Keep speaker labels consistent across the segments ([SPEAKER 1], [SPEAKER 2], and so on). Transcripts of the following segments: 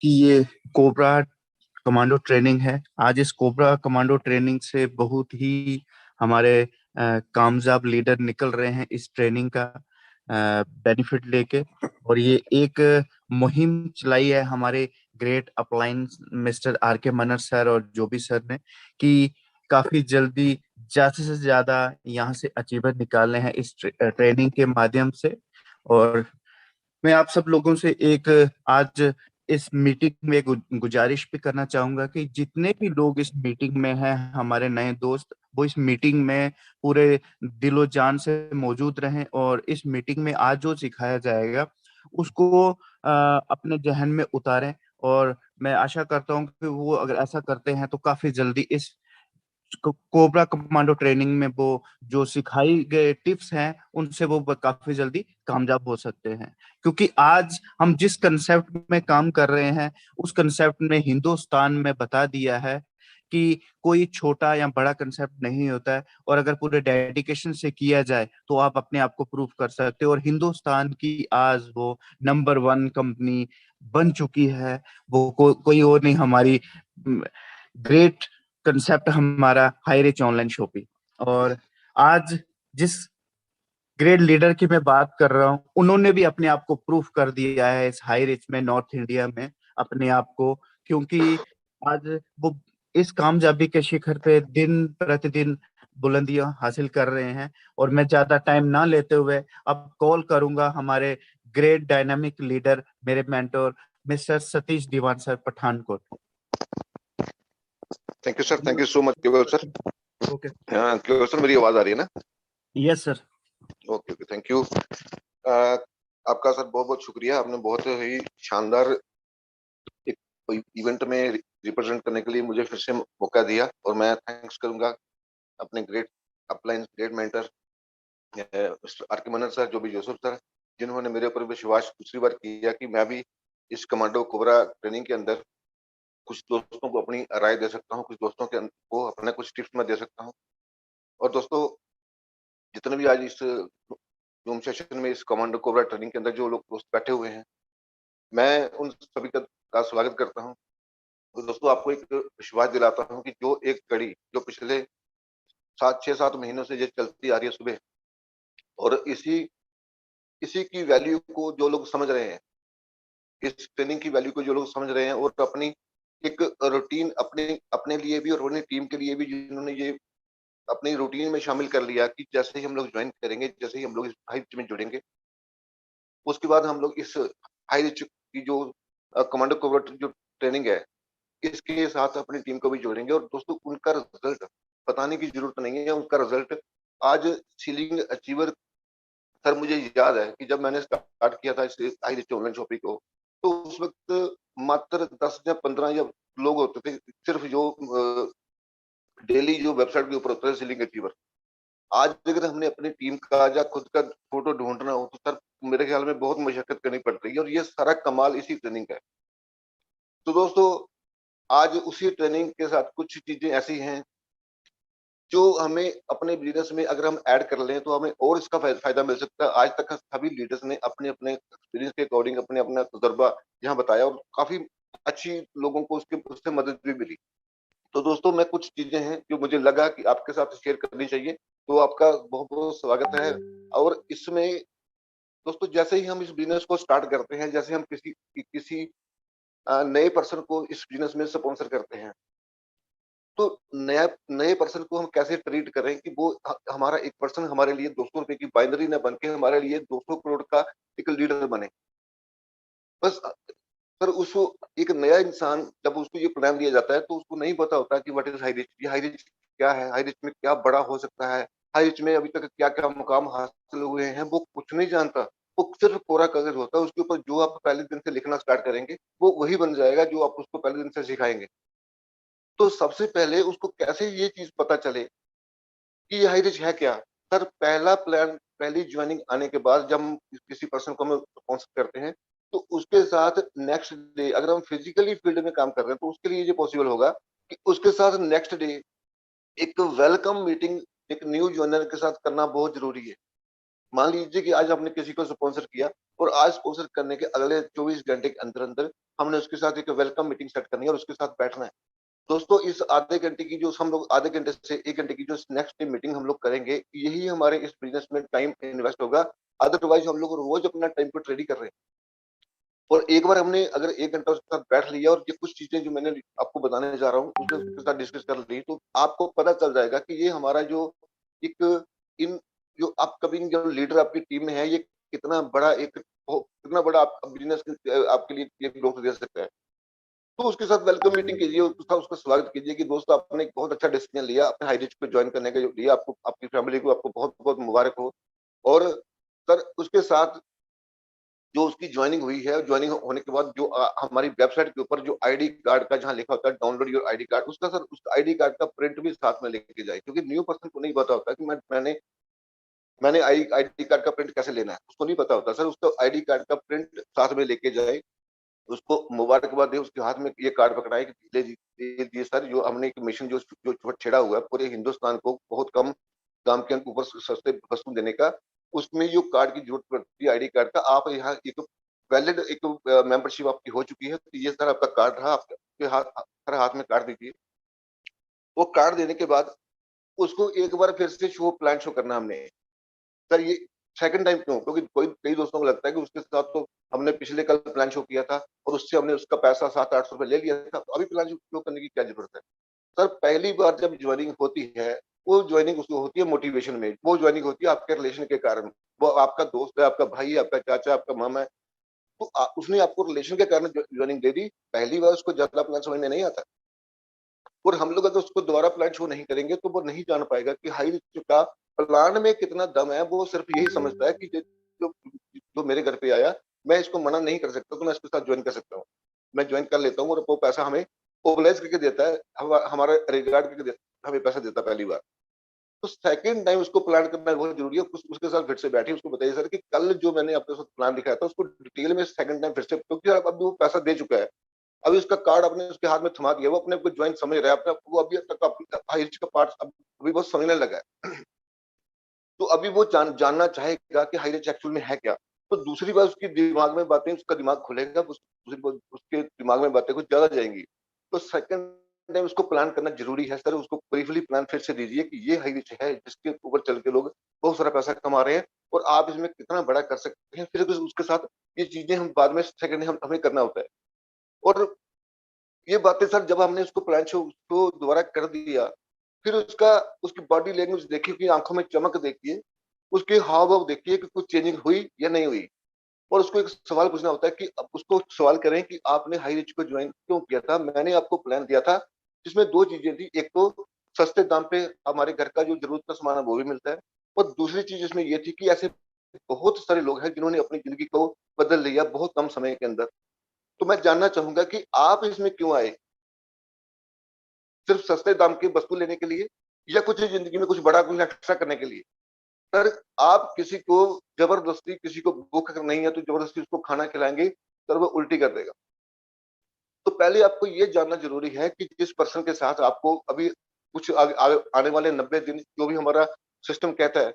[SPEAKER 1] कि ये cobra commando training है। आज इस कोबरा कमांडो ट्रेनिंग से बहुत ही हमारे कामयाब लीडर निकल रहे हैं इस ट्रेनिंग का बेनिफिट लेके। और ये एक मुहिम चलाई है हमारे great अपलाइंस mister R K Manar sir और जोबी सर ने, कि काफी जल्दी ज्यादा से ज्यादा यहाँ से अचीवर निकालने हैं इस ट्रेनिंग के माध्यम से। और मैं आप सब लोगों से एक आज इस मीटिंग में एक गुजारिश भी करना चाहूंगा कि जितने भी लोग इस मीटिंग में हैं, हमारे नए दोस्त, वो इस मीटिंग में पूरे दिलो जान से मौजूद रहें और इस मीटिंग में आज जो सिखाया जाएगा उसको अपने जहन में उतारें। और मैं आशा करता हूं कि वो अगर ऐसा करते हैं तो काफी जल्दी इस कोबरा कमांडो ट्रेनिंग में वो जो सिखाई गए टिप्स हैं उनसे वो काफी जल्दी कामयाब हो सकते हैं। क्योंकि आज हम जिस कंसेप्ट में काम कर रहे हैं उस कंसेप्ट में हिंदुस्तान में बता दिया है कि कोई छोटा या बड़ा कंसेप्ट नहीं होता है, और अगर पूरे डेडिकेशन से किया जाए तो आप अपने आप को प्रूव कर सकते हो। और हिंदुस्तान की आज वो नंबर वन कंपनी बन चुकी है। वो कोई और नहीं, हमारी ग्रेट कंसेप्ट हमारा हाई रिच ऑनलाइन शॉपिंग। और आज जिस ग्रेट लीडर की मैं बात कर रहा हूँ उन्होंने भी अपने आप को प्रूफ कर दिया है इस हाई रिच में, नॉर्थ इंडिया में अपने आप को। क्योंकि आज वो इस कामयाबी के शिखर पे दिन प्रतिदिन बुलंदियां हासिल कर रहे हैं। और मैं ज्यादा टाइम ना लेते हुए अब कॉल करूंगा हमारे ग्रेट डायनामिक लीडर, मेरे mentor mister Satish Diwan sir Pathankot.
[SPEAKER 2] Thank you sir, thank you so much Kewal sir.
[SPEAKER 1] Okay
[SPEAKER 2] Kewal sir, मेरी आवाज आ रही है ना?
[SPEAKER 1] Yes sir.
[SPEAKER 2] Okay okay, thank you. आपका सर बहुत बहुत शुक्रिया, आपने बहुत ही शानदार एक इवेंट में रिप्रेजेंट करने के लिए मुझे फिर से मौका दिया। और मैं थैंक्स करूंगा अपने great upline great mentor mister R K Manar sir, जो भी जोसेफ सर, जिन्होंने मेरे ऊपर विश्वास दूसरी बार किया कि मैं भी इस कमांडो कोबरा ट्रेनिंग के अंदर कुछ दोस्तों को अपनी राय दे सकता हूँ, कुछ दोस्तों को अपने कुछ टिप्स मैं दे सकता हूँ। और दोस्तों, जितने भी आज इस जूम सेशन में इस कमांडो कोबरा ट्रेनिंग के अंदर जो लोग दोस्त बैठे हुए हैं, मैं उन सभी का स्वागत करता हूँ। तो दोस्तों, आपको एक विश्वास दिलाता हूँ कि जो एक कड़ी जो पिछले 6-7 महीनों से ये चलती आ रही है सुबह, और इसी इसी की वैल्यू को जो लोग समझ रहे हैं, इस ट्रेनिंग की वैल्यू को जो लोग समझ रहे हैं और अपनी एक रूटीन अपने अपने लिए भी और अपनी टीम के लिए भी, जिन्होंने ये अपनी रूटीन में शामिल कर लिया कि जैसे ही हम लोग ज्वाइन करेंगे, जैसे ही हम लोग इस हाई रिच में जुड़ेंगे, उसके बाद हम लोग इस हाई रिच की जो कमांडो कोबरा जो ट्रेनिंग है, इसके साथ अपनी टीम को भी जोड़ेंगे। और दोस्तों, उनका रिजल्ट बताने की जरूरत नहीं है, उनका रिजल्ट आज सीलिंग अचीवर। सर, मुझे याद है कि जब मैंने स्टार्ट किया था इस हाई रिच ऑनलाइन शॉपिंग को, तो उस वक्त मात्र 10 या 15 या लोग होते थे सिर्फ, जो डेली जो वेबसाइट के ऊपर होता है सीलिंग अचीवर। आज अगर हमने अपनी टीम का या खुद का फोटो ढूंढना हो तो सर, मेरे ख्याल में बहुत मशक्कत करनी पड़ रही है, और ये सारा कमाल इसी ट्रेनिंग का है। तो दोस्तों, आज उसी ट्रेनिंग के साथ कुछ चीजें ऐसी हैं जो हमें अपने बिजनेस में अगर हम ऐड कर लें तो हमें और इसका फायदा मिल सकता है। आज तक सभी लीडर्स ने अपने अपने एक्सपीरियंस के अकॉर्डिंग अपने अपना तजुर्बा यहाँ बताया, और काफी अच्छी लोगों को उससे मदद भी मिली। तो दोस्तों, मैं कुछ चीजें हैं जो मुझे लगा कि आपके साथ शेयर करनी चाहिए, तो आपका बहुत बहुत स्वागत है। और इसमें दोस्तों, जैसे ही हम इस बिजनेस को स्टार्ट करते हैं, जैसे हम किसी किसी नए पर्सन को इस बिजनेस में स्पॉन्सर करते हैं, तो नया नए पर्सन को हम कैसे ट्रीट करें कि वो हमारा एक पर्सन हमारे लिए 200 रुपए की बाइनरी न बन के हमारे लिए 200 करोड़ का एक लीडर बने। बस सर, उसको एक नया इंसान जब उसको ये प्लान दिया जाता है तो उसको नहीं पता होता कि व्हाट इज हाई रिच, ये हाई रिच क्या है, हाई रिच में क्या बड़ा हो सकता है, हाई रिच में अभी तक क्या क्या मुकाम हासिल हुए हैं, वो कुछ नहीं जानता। वो सिर्फ कोरा कागज होता है, उसके ऊपर जो आप पहले दिन से लिखना स्टार्ट करेंगे वो वही बन जाएगा जो आप उसको पहले दिन से सिखाएंगे। तो सबसे पहले उसको कैसे ये चीज पता चले कि ये हाई रिच है क्या? सर, पहला प्लान, पहली ज्वाइनिंग आने के बाद जब हम किसी पर्सन को हम स्पॉन्सर करते हैं, तो उसके साथ नेक्स्ट डे अगर हम फिजिकली फील्ड में काम कर रहे हैं तो उसके लिए ये पॉसिबल होगा कि उसके साथ नेक्स्ट डे एक वेलकम मीटिंग एक न्यू ज्वाइनर के साथ करना बहुत जरूरी है। मान लीजिए कि आज हमने किसी को स्पॉन्सर किया और आज स्पॉन्सर करने के अगले 24 घंटे के अंदर अंदर हमने उसके साथ एक वेलकम मीटिंग सेट करनी है और उसके साथ बैठना है। दोस्तों, इस आधे घंटे की जो हम लोग आधे घंटे से 1 घंटे की जो नेक्स्ट डे मीटिंग हम लोग करेंगे, यही हमारे इस बिजनेस में टाइम इन्वेस्ट होगा। अदरवाइज हम लोग रोज अपना टाइम को ट्रेडी कर रहे हैं। और एक बार हमने अगर 1 घंटा उसके साथ बैठ लिया और ये कुछ चीजें जो मैंने आपको बताने जा रहा हूँ उसके साथ डिस्कस कर ली, तो आपको पता चल जाएगा कि ये हमारा जो एक इन जो अपकमिंग जो लीडर आपकी टीम में है, ये कितना बड़ा कितना बड़ा आप बिजनेस आपके लिए ग्रोथ दे सकता है। तो उसके साथ वेलकम मीटिंग कीजिए, उसका स्वागत कीजिए कि दोस्तों, आपने एक बहुत अच्छा डिसीजन लिया, अपने हाई रिच को ज्वाइन करने का जो लिया, आपको आपकी फैमिली को आपको बहुत बहुत मुबारक हो। और सर उसके साथ जो उसकी ज्वाइनिंग हुई है, ज्वाइनिंग होने के बाद जो हमारी वेबसाइट के ऊपर जो आईडी कार्ड का जहाँ लिखा होता है डाउनलोड योर आईडी कार्ड, उसका सर उस आईडी कार्ड का प्रिंट भी साथ में लेके जाए, क्योंकि न्यू पर्सन को नहीं पता होता कि मैंने आईडी कार्ड का प्रिंट कैसे लेना है, उसको नहीं पता होता। सर उसका आईडी कार्ड का प्रिंट साथ में लेके जाए, उसको मुबारकबाद दे, उसके हाथ में ये कार्ड पकड़ाए कि ले दिए सर, जो हमने एक मिशन जो छेड़ा हुआ है पूरे हिंदुस्तान को बहुत कम दाम के ऊपर सस्ते वस्तु देने का, उसमें जो कार्ड की जरूरत पड़ती है, आईडी कार्ड का, आप यहाँ एक वैलिड एक मेंबरशिप आपकी हो चुकी है, तो ये सर आपका कार्ड रहा, आपके हाथ में कार्ड दीजिए। वो कार्ड देने के बाद उसको एक बार फिर से प्लान शो करना हमने। सर ये सेकंड टाइम क्यों? क्योंकि कई दोस्तों को लगता है कि उसके साथ तो हमने पिछले कल प्लान शो किया था और उससे हमने उसका पैसा 700-800 रुपए ले लिया था, तो अभी प्लान शो करने की क्या जरूरत है? सर पहली बार जब ज्वाइनिंग होती है, वो ज्वाइनिंग उसको होती है मोटिवेशन में, वो ज्वाइनिंग होती है आपके रिलेशन के कारण। वो आपका दोस्त है, आपका भाई है, आपका चाचा, आपका मामा है, तो उसने आपको रिलेशन के कारण ज्वाइनिंग दे दी। पहली बार उसको ज्यादा प्लान समझ में नहीं आता, और हम लोग अगर उसको दोबारा प्लान शो नहीं करेंगे तो वो नहीं जान पाएगा कि हाई रिस्क का प्लान में कितना दम है। वो सिर्फ यही समझता है कि जो मेरे घर पे आया, मैं इसको मना नहीं कर सकता, तो मैं इसके साथ ज्वाइन कर सकता हूँ, मैं ज्वाइन कर लेता हूँ, और वो पैसा हमें ओबलाइज करके देता है, हमारा रिगार्ड करके हमें पैसा देता है पहली बार। तो सेकंड टाइम उसको प्लान करना बहुत जरूरी है। उसके साथ फिर से बैठिए, उसको बताइए सर कि कल जो मैंने अपने साथ प्लान दिखाया था उसको डिटेल में सेकंड टाइम फिर से, क्योंकि अब वो पैसा दे चुका है, अभी उसका कार्ड अपने उसके हाथ में थमा दिया, वो अपने को ज्वाइन समझ रहा है, अपने वो अभी तक हाई रिच का पार्ट अभी बहुत समझने लगा है। तो अभी वो जानना चाहेगा कि हाई रिच एक्चुअल में है क्या। तो दूसरी बार उसके दिमाग में बातें, उसका दिमाग खुलेगा, उसके दिमाग में बातें कुछ ज्यादा जाएंगी। तो सेकंड टाइम उसको प्लान करना जरूरी है। सर उसको ब्रीफली प्लान फिर से दीजिए कि ये हाई रिच है जिसके ऊपर चल के लोग बहुत सारा पैसा कमा रहे हैं, और आप इसमें कितना बड़ा कर सकते हैं। फिर उसके साथ ये चीजें हम बाद में सेकंड हमें करना होता है। और ये बातें सर जब हमने उसको प्लान शो उसको दोबारा कर दिया, फिर उसकी बॉडी लैंग्वेज देखिए, कि आंखों में चमक देखिए, उसके हाव भाव देखिए कि कुछ चेंजिंग हुई या नहीं हुई। और उसको एक सवाल पूछना होता है कि अब उसको सवाल करें कि आपने हाई रिच को ज्वाइन क्यों किया था? मैंने आपको प्लान दिया था जिसमें दो चीजें थी, एक तो सस्ते दाम पे हमारे घर का जो जरूरत का सामान है वो भी मिलता है, और दूसरी चीज इसमें ये थी कि ऐसे बहुत सारे लोग हैं जिन्होंने अपनी जिंदगी को बदल लिया बहुत कम समय के अंदर। तो मैं जानना चाहूंगा कि आप इसमें क्यों आए? सिर्फ सस्ते दाम की वस्तु लेने के लिए, या कुछ जिंदगी में कुछ बड़ा कुछ एक्स्ट्रा करने के लिए? सर आप किसी को जबरदस्ती, किसी को भूख अगर नहीं है तो जबरदस्ती उसको खाना खिलाएंगे, सर वो उल्टी कर देगा। तो पहले आपको ये जानना जरूरी है कि जिस पर्सन के साथ आपको अभी कुछ आने वाले 90 दिन जो भी हमारा सिस्टम कहता है,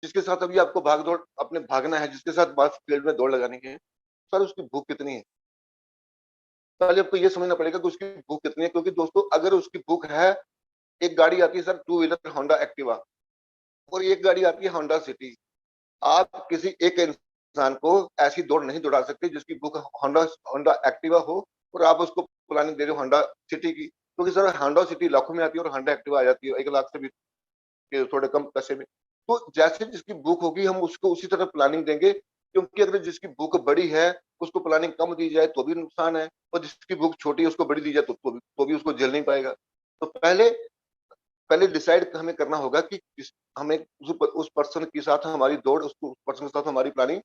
[SPEAKER 2] जिसके साथ अभी आपको भाग दौड़ अपने भागना है, जिसके साथ बात फील्ड में दौड़ लगानी है, सर उसकी भूख कितनी है? पहले आपको ये समझना पड़ेगा कि उसकी भूख कितनी है। क्योंकि दोस्तों अगर उसकी भूख है, एक गाड़ी आती है sir two wheeler Honda Activa, और एक गाड़ी आती है होंडा सिटी। आप किसी एक इंसान को ऐसी दौड़ नहीं दौड़ा सकते जिसकी भूख होंडा होंडा एक्टिवा हो, और आप उसको प्लानिंग दे रहे हो होंडा सिटी की। क्योंकि सर होंडा सिटी लाखों में आती है और होंडा एक्टिवा आ जाती है 1 लाख से भी थोड़े कम पैसे में। तो जैसे जिसकी भूख होगी हम उसको उसी तरह प्लानिंग देंगे, क्योंकि अगर जिसकी भूख बड़ी है उसको प्लानिंग कम दी जाए तो भी नुकसान है, और जिसकी भूख छोटी है उसको बड़ी दी जाए तो भी उसको झेल नहीं पाएगा। तो पहले पहले डिसाइड हमें करना होगा कि हमें उस पर्सन के साथ हमारी दौड़, उस पर्सन के साथ हमारी प्लानिंग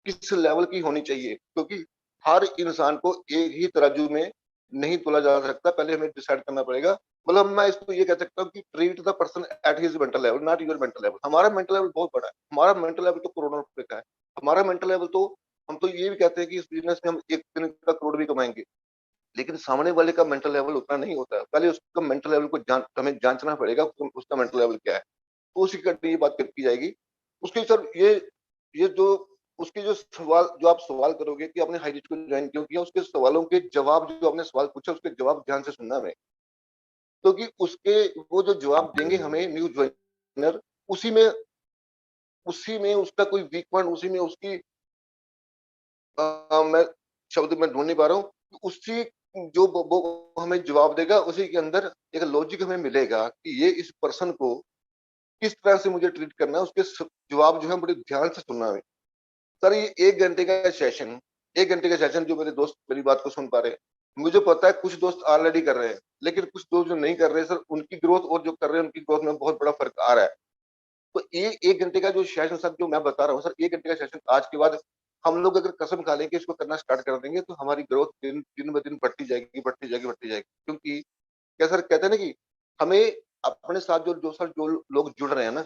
[SPEAKER 2] किस लेवल की होनी चाहिए। क्योंकि हर इंसान को एक ही तराजू में नहीं तोला जा सकता, पहले हमें डिसाइड करना पड़ेगा। मतलब मैं इसको ये कह सकता हूँ कि treat the person at his mental level, not your mental level. हमारा मेंटल लेवल बहुत बड़ा है, हमारा मेंटल लेवल तो करोड़ों रुपए का है। हमारा मेंटल लेवल तो, हम तो ये भी कहते हैं कि इस बिजनेस में हम एक दिन का करोड़ भी कमाएंगे, लेकिन सामने वाले का मेंटल लेवल उतना नहीं होता है। पहले उसका मेंटल लेवल को हमें जांचना पड़ेगा, उसका मेंटल लेवल क्या है, तो उसी का ये बात की जाएगी। उसके सर ये ये जो उसके जो सवाल जो आप सवाल करोगे कि आपने हाई रिच को ज्वाइन क्यों किया, उसके सवालों के जवाब जो आपने सवाल पूछा उसके जवाब ध्यान से सुनना है, क्योंकि उसके वो जो जवाब देंगे हमें न्यू ज्वाइनर, उसी में उसका कोई वीक पॉइंट, उसी में उसकी मैं शब्द में ढूंढ नहीं पा रहा हूँ, उसी जो वो हमें जवाब देगा उसी के अंदर एक लॉजिक हमें मिलेगा कि ये इस पर्सन को किस तरह से मुझे ट्रीट करना है, उसके जवाब जो है बड़े ध्यान से सुनना है। सर ये 1 घंटे का सेशन, 1 घंटे का सेशन जो मेरे दोस्त मेरी बात को सुन पा रहे हैं, मुझे पता है कुछ दोस्त ऑलरेडी कर रहे हैं, लेकिन कुछ दोस्त जो नहीं कर रहे सर, उनकी ग्रोथ और जो कर रहे हैं उनकी ग्रोथ में बहुत बड़ा फर्क आ रहा है। तो ये 1 घंटे का जो सेशन सर जो मैं बता रहा हूँ सर, 1 घंटे का सेशन आज के बाद हम लोग अगर कसम खा लेंगे इसको करना स्टार्ट कर देंगे तो हमारी ग्रोथ दिन दिन ब दिन बढ़ती जाएगी, बढ़ती जाएगी, बढ़ती जाएगी। क्योंकि क्या सर कहते हैं ना कि हमें अपने साथ जो लोग जुड़ रहे हैं ना,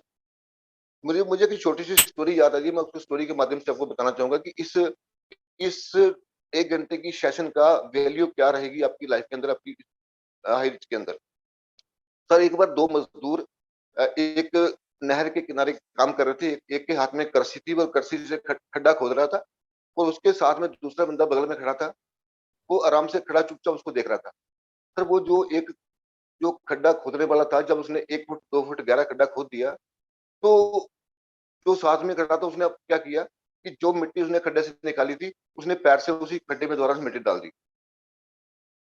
[SPEAKER 2] मुझे मुझे एक छोटी सी स्टोरी याद आ रही है, मैं उस स्टोरी के माध्यम से आपको बताना चाहूंगा कि इस 1 घंटे की सेशन का वैल्यू क्या रहेगी आपकी लाइफ के अंदर, आपकी हाई रिच के अंदर। सर एक बार 2 मजदूर एक नहर के किनारे काम कर रहे थे, एक के हाथ में करसी थी, वो करसी से खड्डा खोद रहा था और उसके साथ में दूसरा बंदा बगल में खड़ा था, वो आराम से खड़ा चुपचाप उसको देख रहा था। सर वो जो खड्डा खोदने वाला था, जब उसने 1 फुट 2 फुट गहरा खड्डा खोद दिया, तो जो साथ में खड़ा था उसने अब क्या किया कि जो मिट्टी उसने खड्डे से निकाली थी, उसने पैर से उसी खड्डे में दोबारा से मिट्टी डाल दी।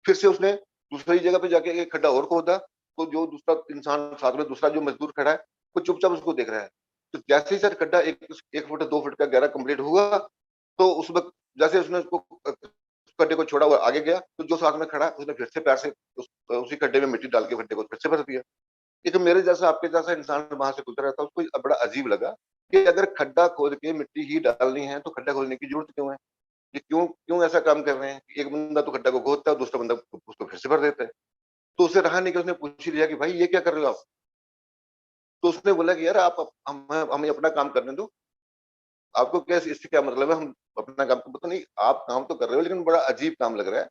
[SPEAKER 2] फिर से उसने दूसरी जगह पे जाके एक खड्डा और खोदा, तो जो दूसरा इंसान साथ में दूसरा जो मजदूर खड़ा है, वो चुपचाप उसको देख रहा है। तो जैसे ही सर खड्डा 1 फुट 2 फुट का गहरा कंप्लीट हुआ, तो उस वक्त जैसे उसने उसको खड्डे को छोड़ा हुआ आगे गया, तो जो साथ में खड़ा है उसने फिर से पैर से उसी खड्डे में मिट्टी डाल के खड्डे को फिर से भर दिया। एक मेरे जैसा आपके जैसा इंसान वहां से गुजर रहा था, उसको बड़ा अजीब लगा कि अगर खड्डा खोद के मिट्टी ही डालनी है तो खड्डा खोदने की जरूरत क्यों है, ये क्यों क्यों ऐसा काम कर रहे हैं। एक बंदा तो खड्डा को खोदता है, दूसरा बंदा उसको फिर से भर देता है। तो उसे रहा नहीं कि उसने पूछ ही लिया कि भाई ये क्या कर रहे हो आप। तो उसने बोला कि यार आप हमें अपना काम करने दो, आपको क्या इससे क्या मतलब है, हम अपना काम तो पता नहीं, आप काम तो कर रहे हो लेकिन बड़ा अजीब काम लग रहा है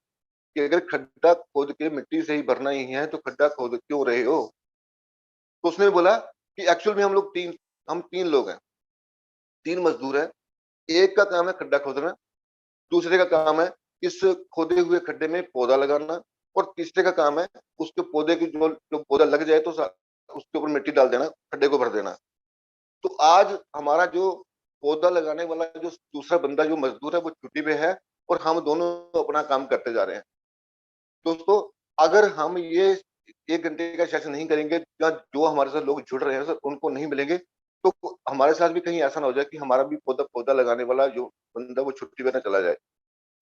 [SPEAKER 2] कि अगर खड्डा खोद के मिट्टी से ही भरना ही है तो खड्डा खोद क्यों रहे हो। तो उसने बोला कि एक्चुअल में हम 3 लोग हैं, 3 मजदूर हैं, एक का काम है खड्डा खोदना, दूसरे का काम है इस खोदे हुए खड्डे में पौधा लगाना, और तीसरे का काम है उसके पौधे की जो पौधा लग जाए तो उसके ऊपर मिट्टी डाल देना, खड्डे को भर देना। तो आज हमारा जो पौधा लगाने वाला जो दूसरा बंदा जो मजदूर है वो छुट्टी पे है, और हम दोनों अपना काम करते जा रहे हैं। दोस्तों अगर हम ये 1 घंटे का सेशन नहीं करेंगे या जो हमारे साथ लोग जुड़ रहे हैं सर उनको नहीं मिलेंगे, तो हमारे साथ भी कहीं ऐसा ना हो जाए कि हमारा भी पौधा पौधा लगाने वाला जो बंदा वो छुट्टी पे ना चला जाए।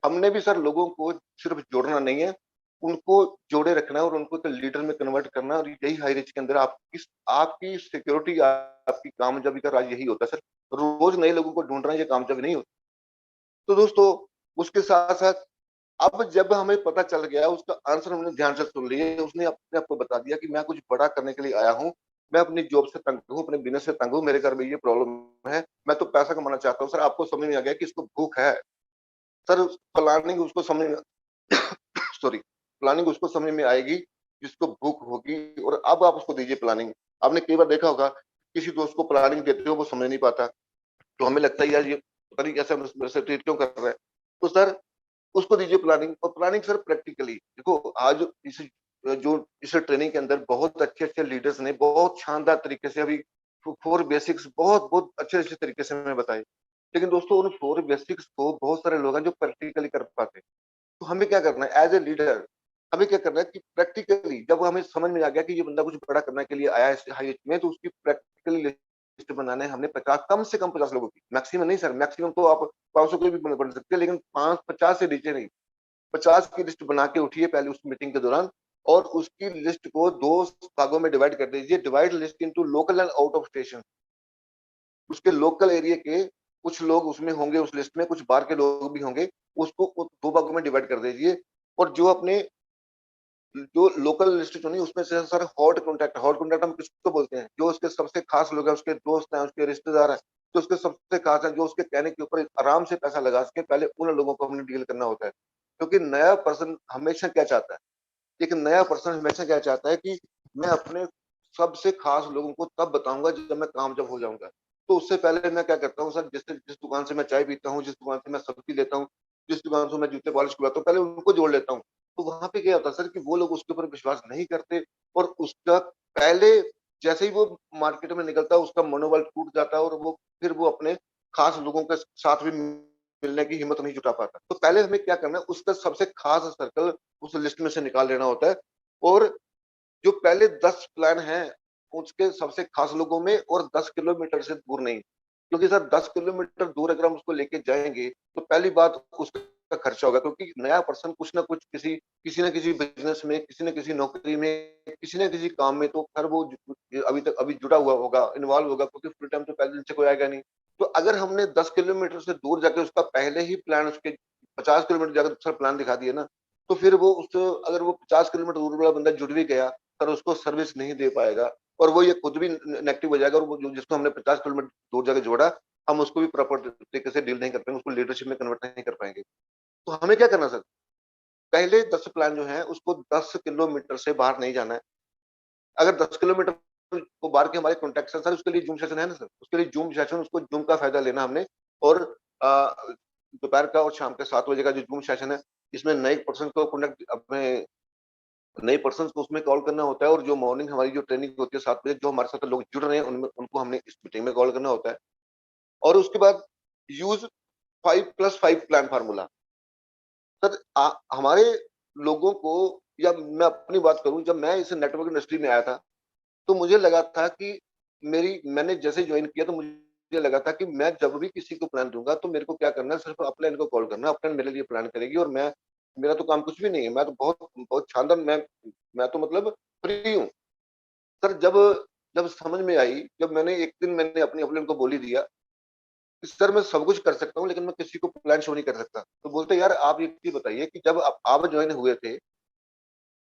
[SPEAKER 2] हमने भी सर लोगों को सिर्फ जोड़ना नहीं है, उनको जोड़े रखना है और उनको तो लीडर में कन्वर्ट करना है, और यही हाई रिच के अंदर आपकी सिक्योरिटी, आपकी कामयाबी का राज यही होता है सर। रोज नए लोगों को ढूंढ रहे हैं, ये कामयाबी नहीं होती। तो दोस्तों उसके साथ साथ अब जब हमें पता चल गया, उसका आंसर हमने ध्यान से सुन लिया, उसने अपने आपको बता दिया कि मैं कुछ बड़ा करने के लिए आया हूँ, मैं अपनी जॉब से तंग हूँ, अपने बिजनेस से तंग हूँ, मेरे घर में ये प्रॉब्लम है, मैं तो पैसा कमाना चाहता हूँ। सर आपको समझ में आ गया कि इसको भूख है। सर प्लानिंग उसको समझ में सॉरी प्लानिंग उसको समझ में आएगी जिसको भूख होगी। और अब आप उसको दीजिए प्लानिंग। आपने कई बार देखा होगा किसी दोस्त को प्लानिंग देते हो वो समझ नहीं पाता, तो हमें लगता है यार ये पता नहीं कैसे मेरे से ट्रीट क्यों कर रहा है। तो सर उसको दीजिए प्लानिंग, और प्लानिंग सर प्रैक्टिकली देखो। आज इस ट्रेनिंग के अंदर बहुत अच्छे अच्छे लीडर्स ने बहुत शानदार तरीके से अभी 4 बेसिक्स बहुत बहुत अच्छे अच्छे तरीके से हमें बताए, लेकिन दोस्तों उन 4 बेसिक्स को बहुत सारे लोग हैं जो प्रैक्टिकली कर पाते। तो हमें क्या करना है एज ए लीडर, हमें क्या करना है कि प्रैक्टिकली जब हमें समझ में आ गया कि ये बंदा कुछ बड़ा करने के लिए आया है हाई में, तो उसकी प्रैक्टिकली लिस्ट बनाना है हमने 50, कम से कम 50 लोगों की। मैक्सिमम नहीं सर, मैक्सिमम तो आप 500 कोई भी बन सकते हैं, लेकिन 50 से नीचे नहीं। 50 की लिस्ट बना के उठिए पहले उस मीटिंग के दौरान, और उसकी लिस्ट को 2 भागों में डिवाइड कर दीजिए। Divide list into local and out of station. उसके लोकल एरिया के कुछ लोग उसमें होंगे, उस लिस्ट में कुछ बाहर के लोग भी होंगे, उसको 2 भागों में डिवाइड कर दीजिए। और जो अपने जो लोकल लिस्ट चुनी उसमें से सर हॉट कॉन्टैक्ट हम किसको बोलते हैं, जो उसके सबसे खास लोग हैं, उसके दोस्त हैं, उसके रिश्तेदार हैं, जो उसके सबसे खास हैं, जो उसके कहने के ऊपर आराम से पैसा लगा सके, पहले उन लोगों को हमने डील करना होता है। क्योंकि नया पर्सन हमेशा क्या चाहता है, एक नया पर्सन हमेशा क्या चाहता है कि मैं अपने सबसे खास लोगों को तब बताऊंगा जब मैं कामयाब हो जाऊंगा। तो उससे पहले मैं क्या करता हूँ सर, जिस दुकान से मैं चाय पीता हूँ, जिस दुकान से मैं सब्जी लेता हूँ, जिस दुकान से मैं जूते पॉलिश करवाता हूँ, पहले उनको जोड़ लेता हूँ। तो वहां पे क्या होता है सर कि वो लोग उसके ऊपर विश्वास नहीं करते, और उसका पहले जैसे ही वो मार्केट में निकलता है उसका मनोबल टूट जाता है, और वो फिर वो अपने खास लोगों के साथ भी मिलने की हिम्मत नहीं जुटा पाता। तो पहले हमें क्या करना है, उसका सबसे खास सर्कल उस लिस्ट में से निकाल लेना होता है, और जो पहले 10 प्लान हैं उसके सबसे खास लोगों में, और 10 किलोमीटर से दूर नहीं, क्योंकि सर 10 किलोमीटर दूर अगर हम उसको लेके जाएंगे तो पहली बात उसका खर्चा होगा, क्योंकि नया पर्सन कुछ ना कुछ किसी किसी न किसी बिजनेस में, किसी न किसी नौकरी में, किसी न किसी काम में तो खैर वो अभी जुड़ा हुआ होगा, इन्वॉल्व होगा, क्योंकि फुल टाइम तो पहले दिन से कोई आएगा नहीं। तो अगर हमने 10 किलोमीटर से दूर जाके उसका पहले ही प्लान, उसके 50 किलोमीटर जाकर दूसरा प्लान दिखा दिया ना, तो फिर वो उस अगर वो 50 किलोमीटर दूर वाला बंदा जुड़ भी गया, पर उसको सर्विस नहीं दे पाएगा, और वो ये खुद भी नेगेटिव हो जाएगा, और वो जिसको हमने 50 किलोमीटर दूर जाके जोड़ा, हम उसको भी प्रॉपर तरीके से डील नहीं कर पाएंगे, उसको लीडरशिप में कन्वर्ट नहीं कर पाएंगे। तो हमें क्या करना सर, पहले 10 प्लान जो है उसको 10 किलोमीटर से बाहर नहीं जाना है। अगर 10 किलोमीटर को बाहर के हमारे कॉन्टेक्ट सर, उसके लिए जूम सेशन है ना सर, उसके लिए जूम सेशन, उसको जूम का फायदा लेना हमने, और दोपहर का और शाम के 7 बजे का जो जूम सेशन है, इसमें नए पर्सन को कनेक्ट, अपने नए पर्सन को उसमें कॉल करना होता है, और जो मॉर्निंग हमारी जो ट्रेनिंग होती है 7 बजे, जो हमारे साथ लोग जुड़ रहे हैं उनमें उनको हमने इस मीटिंग में कॉल करना होता है। और उसके बाद यूज 5+5 प्लान फार्मूला। सर हमारे लोगों को, या मैं अपनी बात करूं, जब मैं इस नेटवर्क इंडस्ट्री में आया था तो मुझे लगा था कि मैंने जैसे ज्वाइन किया तो मुझे लगा था कि मैं जब भी किसी को प्लान दूंगा तो मेरे को क्या करना है, सिर्फ अपलाइन को कॉल करना है, अपलाइन मेरे लिए प्लान करेगी, और मैं, मेरा तो काम कुछ भी नहीं है, मैं तो बहुत बहुत शानदार, मैं तो मतलब फ्री हूँ। सर जब जब समझ में आई, जब मैंने एक दिन मैंने अपनी अपलाइन को बोल ही दिया कि सर मैं सब कुछ कर सकता हूँ लेकिन मैं किसी को प्लान शो नहीं कर सकता, तो बोलते यार आप ये चीज बताइए कि जब आप ज्वाइन हुए थे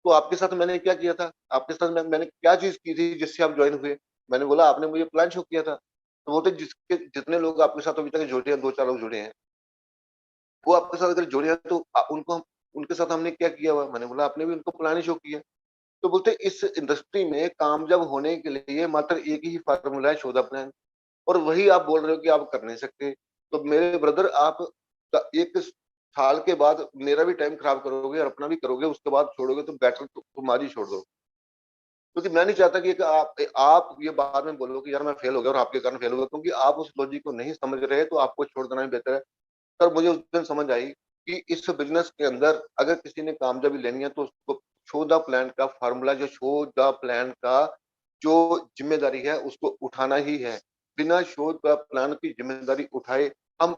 [SPEAKER 2] तो आपके साथ मैंने क्या किया था, आपके साथ मैंने क्या चीज की थी जिससे आप ज्वाइन हुए। मैंने बोला आपने मुझे प्लान शो किया था। तो बोलते जिसके जितने लोग आपके साथ अभी तक जुड़े हैं, 2-4 लोग जुड़े हैं, वो आपके साथ अगर जुड़े हैं तो उनके साथ हमने क्या किया हुआ। मैंने बोला आपने भी उनको प्लान ही शो किया। तो बोलते इस इंडस्ट्री में कामयाब होने के लिए मात्र एक ही फार्मूला है, शो द प्लान, और वही आप बोल रहे हो कि आप कर नहीं सकते। तो मेरे ब्रदर आप एक साल के बाद मेरा भी टाइम खराब करोगे और अपना भी करोगे, उसके बाद छोड़ोगे तो बेटर तुम आज ही छोड़ दो, क्योंकि मैं नहीं चाहता कि आप ये बाद में बोलो कि यार मैं फेल हो गया और आपके कारण फेल हो गया, क्योंकि आप उस लॉजिक को नहीं समझ रहे, तो आपको छोड़ देना ही बेहतर है। सर मुझे उस दिन समझ आई कि इस बिजनेस के अंदर अगर किसी ने कामयाबी लेनी है तो उसको शो द प्लान का फार्मूला, जो शो द प्लान का जो जिम्मेदारी है उसको उठाना ही है। बिना शो द प्लान की जिम्मेदारी उठाए हम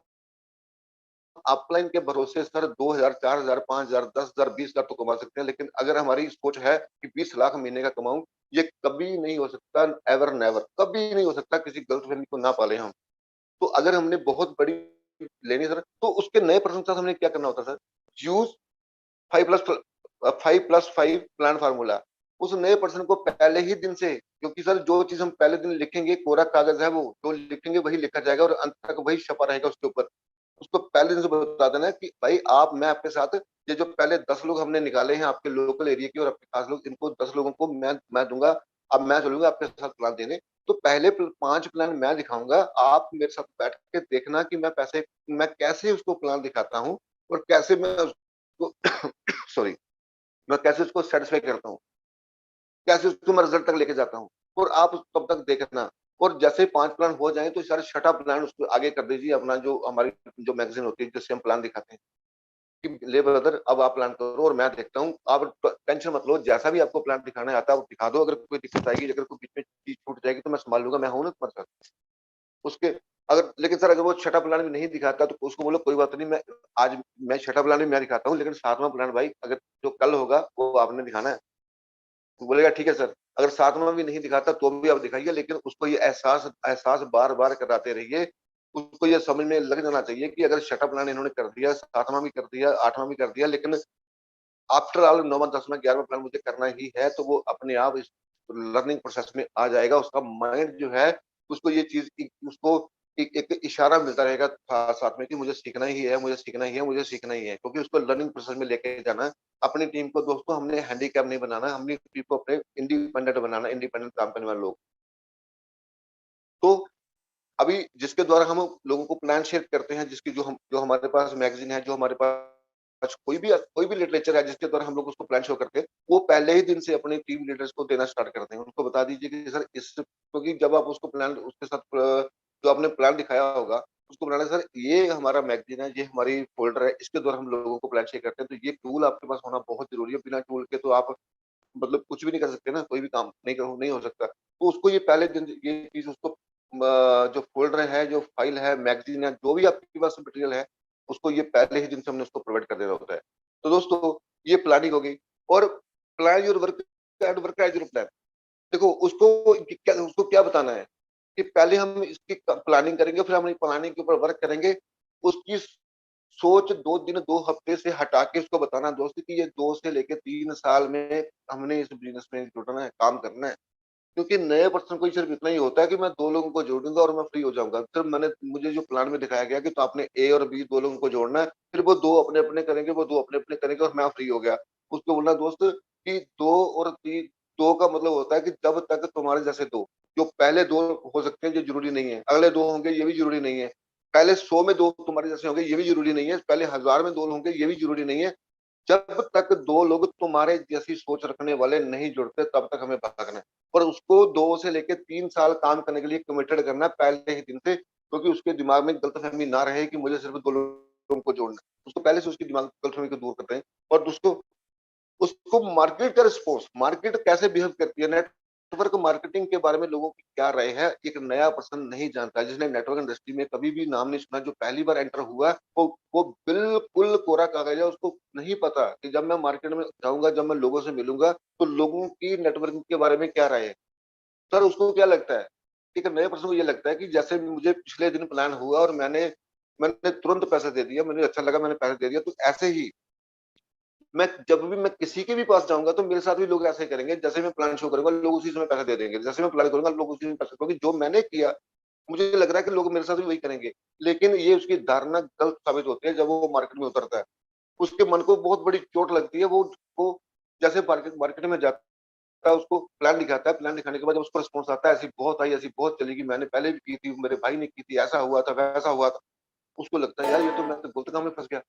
[SPEAKER 2] अपलाइन के भरोसे सर 2,000, 4,000, 5,000, 10,000, 20,000 तो कमा सकते हैं, लेकिन अगर हमारी सोच है कि 20 लाख महीने का कमाऊं, ये कभी नहीं हो सकता, एवर नेवर कभी नहीं हो सकता, किसी गर्लफ्रेंड को ना पाले हम। तो अगर हमने बहुत बड़ी लेनी सर, तो उसके नए पर्सन के साथ हमने क्या करना होता सर, यूज 5+5 प्लान फार्मूला। उस नए पर्सन को पहले ही दिन से, क्योंकि सर जो चीज हम पहले दिन लिखेंगे कोरा कागज है, वो जो लिखेंगे वही लिखा जाएगा और अंत तक वही छपा रहेगा उसके ऊपर। उसको पहले दिन से बता देना कि भाई आप, मैं आपके साथ, ये जो पहले 10 लोग हमने निकाले हैं आपके लोकल एरिया के और आपके खास लोग, इनको 10 लोगों को मैं दूंगा। अब मैं चलूंगा आपके साथ प्लान देने, तो पहले 5 प्लान मैं दिखाऊंगा, आप मेरे साथ बैठ के देखना कि मैं कैसे उसको प्लान दिखाता हूँ, और कैसे मैं उसको सॉरी, मैं कैसे उसको सेटिस्फाई करता हूँ, कैसे उसको मैं रिजल्ट तक लेके जाता हूँ, और आप तब तक देखना। और जैसे 5 प्लान हो जाए तो सर छठा प्लान उसको आगे कर दीजिए, अपना जो हमारी जो मैगजीन होती है जिससे हम प्लान दिखाते हैं कि ले ब्रदर अब आप प्लान करो और मैं देखता हूँ, आप टेंशन मत लो, जैसा भी आपको प्लान दिखाना आता है आप दिखा दो, अगर कोई दिक्कत आएगी, अगर कोई बीच में चीज छूट जाएगी तो मैं संभाल लूंगा, मैं हूं ना तुम्हारे साथ उसके। अगर लेकिन सर अगर वो छठा प्लान भी नहीं दिखाता तो उसको बोलो कोई बात नहीं, मैं छठा प्लान भी मैं दिखाता हूँ, लेकिन 7वां प्लान भाई अगर जो कल होगा वो आपने दिखाना है। तो बोलेगा ठीक है सर। अगर 7वां भी नहीं दिखाता तो भी आप दिखाइए, लेकिन उसको ये एहसास एहसास बार बार कराते रहिए, उसको ये समझ में लग जाना चाहिए कि अगर छठा प्लान इन्होंने कर दिया, 7वां भी कर दिया, 8वां भी कर दिया, लेकिन आफ्टर ऑल 9वां, 10वां, 11वां प्लान मुझे करना ही है, तो वो अपने आप इस लर्निंग प्रोसेस में आ जाएगा। उसका माइंड जो है उसको ये चीज उसको एक इशारा मिलता रहेगा साथ में कि मुझे सीखना ही है, मुझे सीखना ही है, मुझे सीखना ही है, क्योंकि उसको लर्निंग प्रोसेस में लेके जाना है। अपनी टीम को दोस्तों हमने हैंडीकैप नहीं बनाना, हमने टीम को अपने इंडिपेंडेंट बनाना, इंडिपेंडेंट काम करने वाले लोग। तो अभी जिसके द्वारा हम लोगों को प्लान शेयर करते हैं, जिसकी जो हमारे पास मैगजीन है, जो हमारे पास कोई भी लिटरेचर है जिसके द्वारा हम लोग उसको प्लान शो करते हैं, वो पहले ही दिन से अपने टीम लीडर्स को देना स्टार्ट करते हैं। उनको बता दीजिए कि सर इस, क्योंकि जब आप उसको प्लान उसके साथ जो आपने प्लान दिखाया होगा उसको बनाना, सर ये हमारा मैगजीन है, ये हमारी फोल्डर है, इसके द्वारा हम लोगों को प्लान शेयर करते हैं, तो ये टूल आपके पास होना बहुत जरूरी है। बिना टूल के तो आप मतलब कुछ भी नहीं कर सकते ना, कोई भी काम नहीं हो सकता। तो उसको ये पहले दिन ये चीज उसको जो फोल्डर है, जो फाइल है, मैगजीन है, जो भी आपके पास मटेरियल है, उसको ये पहले ही दिन से हमने उसको प्रोवाइड कर देना होता है। तो दोस्तों ये प्लानिंग हो गई। और plan your work and work as your plan. देखो उसको क्या बताना है कि पहले हम इसकी प्लानिंग करेंगे, फिर हम प्लानिंग के ऊपर वर्क करेंगे। उसकी सोच 2 दिन 2 हफ्ते से हटा के उसको बताना दोस्त कि ये 2 से लेकर 3 साल में हमने इस बिजनेस में जुड़ना है, काम करना है। क्योंकि नए पर्सन को सिर्फ इतना ही होता है कि मैं 2 लोगों को जोड़ूंगा और मैं फ्री हो जाऊंगा। सिर्फ मुझे जो प्लान में दिखाया गया कि तो आपने ए और बी 2 लोगों को जोड़ना है, फिर वो 2 अपने अपने करेंगे, वो 2 अपने अपने करेंगे और मैं फ्री हो गया। उसको बोलना दोस्त कि 2 का मतलब होता है कि जब तक तुम्हारे जैसे दो, जो पहले 2 हो सकते हैं, ये जरूरी नहीं है अगले 2 होंगे, ये भी जरूरी नहीं है पहले 100 में 2 तुम्हारे जैसे होंगे, ये भी जरूरी नहीं है पहले 1000 में 2 होंगे, ये भी जरूरी नहीं है। जब तक 2 लोग तुम्हारे जैसी सोच रखने वाले नहीं जुड़ते तब तक हमें भागना है। पर उसको 2 से लेकर 3 साल काम करने के लिए कमिटेड करना है पहले ही दिन से, क्योंकि उसके दिमाग में गलतफहमी ना रहे कि मुझे सिर्फ 2 लोगों को जोड़ना है। उसको पहले से उसकी दिमाग गलतफहमी को दूर करते हैं। और उसको उसको मार्केट का रिस्पॉन्स, मार्केट कैसे बिहेव करती है, नेटवर्क मार्केटिंग के बारे में लोगों की क्या राय है, एक नया पर्सन नहीं जानता, जिसने नेटवर्क इंडस्ट्री में कभी भी नाम नहीं सुना, जो पहली बार एंटर हुआ, वो बिल्कुल कोरा कागज है। उसको नहीं पता कि जब मैं मार्केट में जाऊंगा, जब मैं लोगों से मिलूंगा, तो लोगों की नेटवर्किंग के बारे में क्या राय है। सर उसको क्या लगता है, एक नए पर्सन को ये लगता है कि जैसे मुझे पिछले दिन प्लान हुआ और मैंने मैंने तुरंत पैसे दे दिया, मुझे अच्छा लगा, मैंने पैसे दे दिया, तो ऐसे ही मैं जब भी मैं किसी के भी पास जाऊंगा तो मेरे साथ भी लोग ऐसे करेंगे। जैसे मैं प्लान शो करूंगा, लोग उसी समय पैसे दे देंगे, जैसे मैं प्लान करूंगा लोग उसी समय पैसे, क्योंकि जो मैंने किया मुझे लग रहा है कि लोग मेरे साथ भी वही करेंगे। लेकिन ये उसकी धारणा गलत साबित होती है। जब वो मार्केट में उतरता है, उसके मन को बहुत बड़ी चोट लगती है। वो जैसे मार्केट मार्केट में जाता है, उसको प्लान दिखाता है, प्लान दिखाने के बाद जब उसको रिस्पॉन्स आता है, ऐसी बहुत आई, ऐसी बहुत चलेगी, मैंने पहले भी की थी, मेरे भाई ने की थी, ऐसा हुआ था वैसा हुआ था, उसको लगता है यार ये तो मैं तो गलत काम में फंस गया।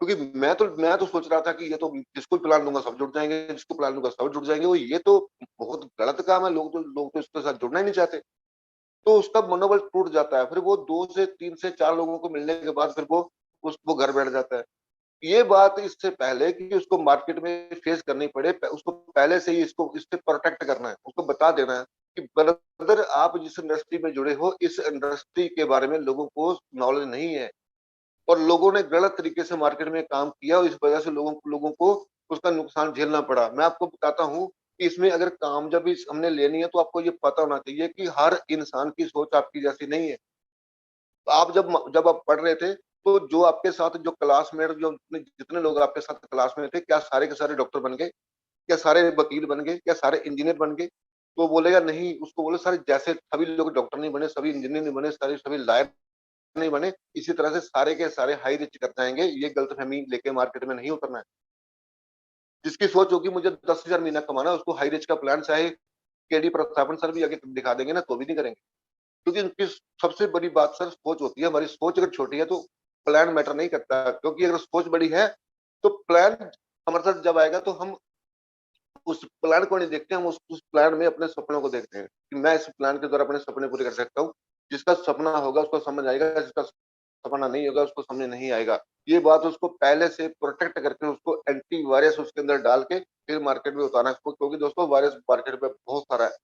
[SPEAKER 2] क्योंकि मैं तो सोच रहा था कि ये तो जिसको प्लान दूंगा सब जुड़ जाएंगे, जिसको प्लान दूंगा सब जुड़ जाएंगे, वो ये तो बहुत गलत काम है, लोग तो इसके साथ जुड़ना ही नहीं चाहते। तो उसका मनोबल टूट जाता है। फिर वो 2 से 3 से 4 लोगों को मिलने के बाद फिर वो घर बैठ जाता है। ये बात इससे पहले कि उसको मार्केट में फेस करनी पड़े, उसको पहले से ही इसको इससे प्रोटेक्ट करना है, उसको बता देना है कि ब्रदर आप जिस इंडस्ट्री में जुड़े हो, इस इंडस्ट्री के बारे में लोगों को नॉलेज नहीं है और लोगों ने गलत तरीके से मार्केट में काम किया और इस वजह से लोगों को उसका नुकसान झेलना पड़ा। मैं आपको बताता हूँ कि इसमें अगर कामयाबी हमने लेनी है तो आपको ये पता होना चाहिए कि हर इंसान की सोच आपकी जैसी नहीं है। तो आप जब आप पढ़ रहे थे, तो जो आपके साथ जो क्लासमेट, जो जितने लोग आपके साथ क्लास में थे, क्या सारे के सारे डॉक्टर बन गए, क्या सारे वकील बन गए, क्या सारे इंजीनियर बन गए? तो बोलेगा नहीं। उसको बोले सारे जैसे सभी लोग डॉक्टर नहीं बने, सभी इंजीनियर नहीं बने, सारे सभी लॉयर नहीं बने, इसी तरह से सारे के सारे हाई रिच कर जाएंगे। ये गलतफहमी लेके मार्केट में नहीं उतरना है। जिसकी सोच होगी मुझे 10,000 महीना कमाना है, उसको हाई रिच का प्लान चाहे केडी प्रतापन सर भी आगे दिखा देंगे ना, तो भी नहीं करेंगे। क्योंकि उनकी सबसे बड़ी बात सर सोच होती है। हमारी सोच अगर छोटी है तो प्लान मैटर नहीं करता, क्योंकि अगर सोच बड़ी है तो प्लान हमारे साथ जब आएगा तो हम उस प्लान को नहीं देखते, हम उस प्लान में अपने सपनों को देखते हैं कि मैं इस प्लान के द्वारा अपने सपने पूरे कर सकता हूँ। जिसका सपना होगा उसको समझ आएगा, जिसका सपना नहीं होगा उसको समझ नहीं आएगा। ये बात उसको पहले से प्रोटेक्ट करके उसको एंटी वायरस उसके अंदर डाल के फिर मार्केट में उतारना है उसको, क्योंकि दोस्तों वायरस मार्केट में बहुत सारा है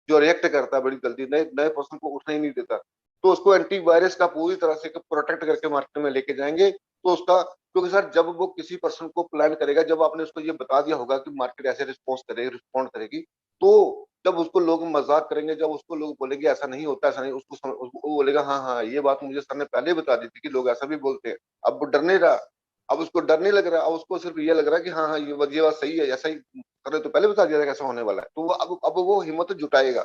[SPEAKER 2] जो रिएक्ट करता है बड़ी जल्दी, नए नए पर्सन को उठने ही नहीं देता। तो उसको एंटी वायरस का पूरी तरह से प्रोटेक्ट करके मार्केट में लेके जाएंगे। तो उसका, क्योंकि सर जब वो किसी पर्सन को प्लान करेगा, जब आपने उसको ये बता दिया होगा कि मार्केट ऐसे रिस्पॉन्ड करेगी, तो जब उसको लोग मजाक करेंगे, जब उसको लोग बोलेंगे ऐसा नहीं होता, ऐसा नहीं, उसको वो बोलेगा हाँ हाँ ये बात मुझे सर ने पहले बता दी थी कि लोग ऐसा भी बोलते हैं। अब वो डर नहीं रहा, अब उसको डर नहीं लग रहा, अब उसको सिर्फ ये लग रहा है कि हाँ हाँ ये बात सही है, ऐसा ही करे तो पहले बता दिया था कैसा होने वाला है। तो वो अब वो हिम्मत जुटाएगा।